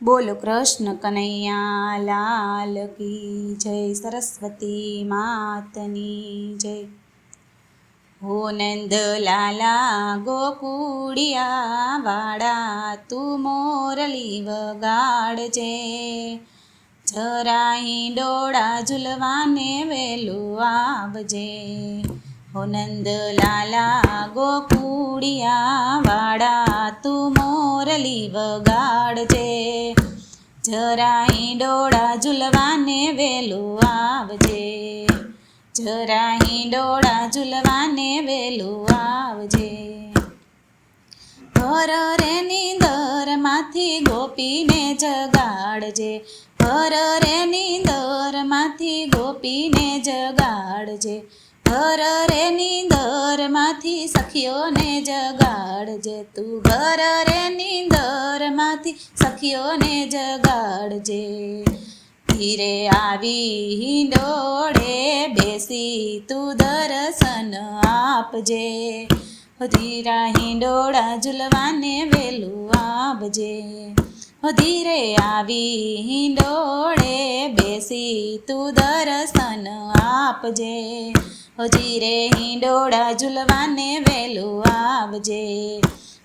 બોલો કૃષ્ણ કનૈયા લાલ કી જય, સરસ્વતી માતની જય. હો નંદ લાલા ગોકુળિયા વાળા, તું મોરલી વગાડજે. જરા હિંડોળા ઝૂલવાને વેલું આવજે. હો નંદ લાલા ગોકુળિયા વાળા, તું મોરલી વગાડજે. જરા હિંડોળા ઝૂલવાને વેલું આવજે. જરા હિંડોળા ઝૂલવાને વેલું આવજે. ભર રે નીંદરમાંથી ગોપીને જગાડજે. ભર રે નીંદરમાંથી ગોપીને જગાડજે. ભર રે નીંદરમાંથી સખીઓને જગાડજે. તું ભર રે નીંદરમાંથી સખીઓને જગાડજે. ધીરે આવી હિંડોળે બેસી તું દર્શન આપજે. ધીરા હિંડોળા ઝૂલવાને વેલું આવજે. ધીરે આવી હિંડોળે બેસી તું દર્શન આપજે. ધીરે હિંડોળા ઝૂલવાને વેલું આવજે.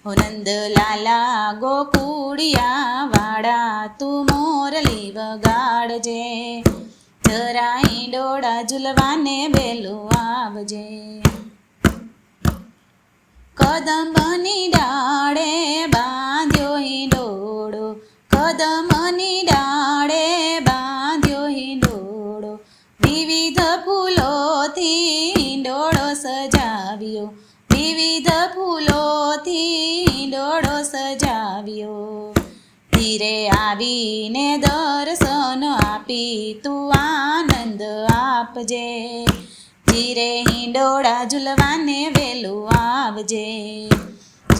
હો નંદ લાલા ગોકુળિયા વાળા, તું મોરલી વગાડજે. જરા હિંડોળા ઝૂલવાને વેલું આવજે. કદંબની ડાળે બાંધ્યો હિંડોળો. કદંબની ડાળે બાંધ્યો હિંડોળો. વિવિધ ફૂલોથી હિંડોળો સજાવ્યો. વિવિધ ફૂલોથી હિંડોળો સજાવ્યો. ધીરે આવીને દર્શન આપી તું આનંદ આપજે. ધીરે હિંડોળા ઝૂલવાને વેલું આવજે.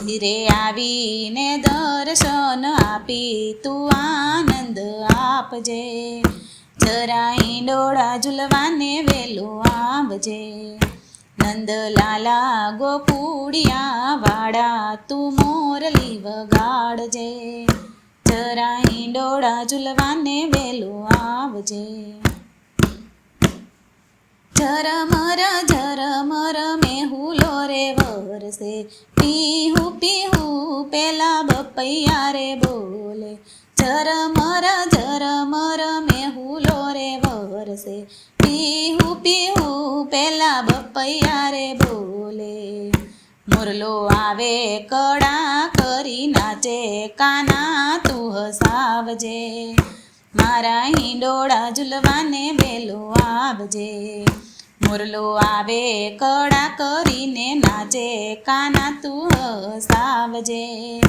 ધીરે આવીને દર્શન આપી તું આનંદ આપજે. જરા હિંડોળા ઝૂલવાને વેલું આવજે. નંદ લાલા ગોકુળિયા વાળા, તું મોરલી વગાડજે. જરા હિંડોળા ઝૂલવાને વેલું આવજે. ઝરમર મેહુલો રે વરસે. પીહુ પીહુ પેલા બપૈયા રે બોલે. ઝરમર મેહુલો રે વરસે. પીહુ પીહુ પેલા બપૈયા રે બોલે. મોરલો આવે કડા કરી નાચે, કાના તું હસાવજે. મારા હિંડોળા ઝૂલવાને વેલું આવજે. મોરલો આવે કડા કરીને નાચે, કાના તું હસાવજે.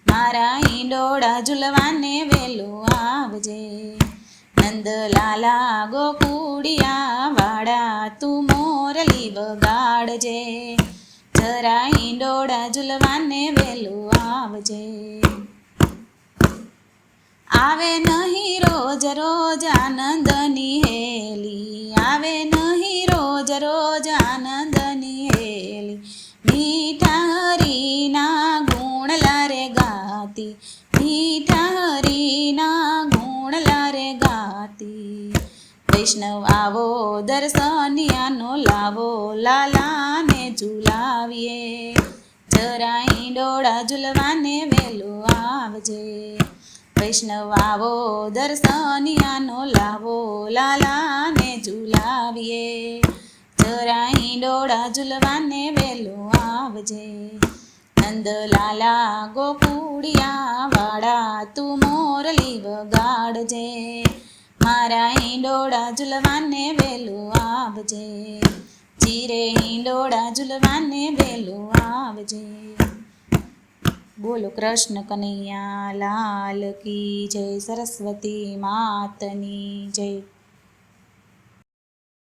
મારા હિંડોળા ઝૂલવાને વેલું આવજે. નંદ લાલા ગોકુળિયા વાળા, તું મોરલી વગાડજે. જરા હિંડોળા ઝૂલવાને વેલું આવજે. આવે નહીં રોજ રોજ આનંદની હેલી. આવે નહીં રોજ રોજ આનંદની હેલી. મીઠા હરીના ગુણ લારે ગાતી. મીઠા હરીના ગુણ લારે ગાતી. વૈષ્ણવ આવો દર્શનિયાનો લાવો, લાલાને ઝુલાવીએ. જરા હિંડોળા ઝૂલવાને વેલું આવજે. વૈષ્ણવ આવો દર્શનિયાનો લાવો, લાલાને ઝુલાવીએ. જરા હિંડોળા ઝૂલવાને વેલું આવજે. નંદ લાલા ગોકુળિયા વાળા, તું મોરલી વગાડજે. મારા હિંડોળા ઝૂલવાને વેલું આવજે. ધીરે હિંડોળા ઝૂલવાને વેલું આવજે. બોલો કૃષ્ણ કનૈયા લાલ કી જય, સરસ્વતી માતની જય.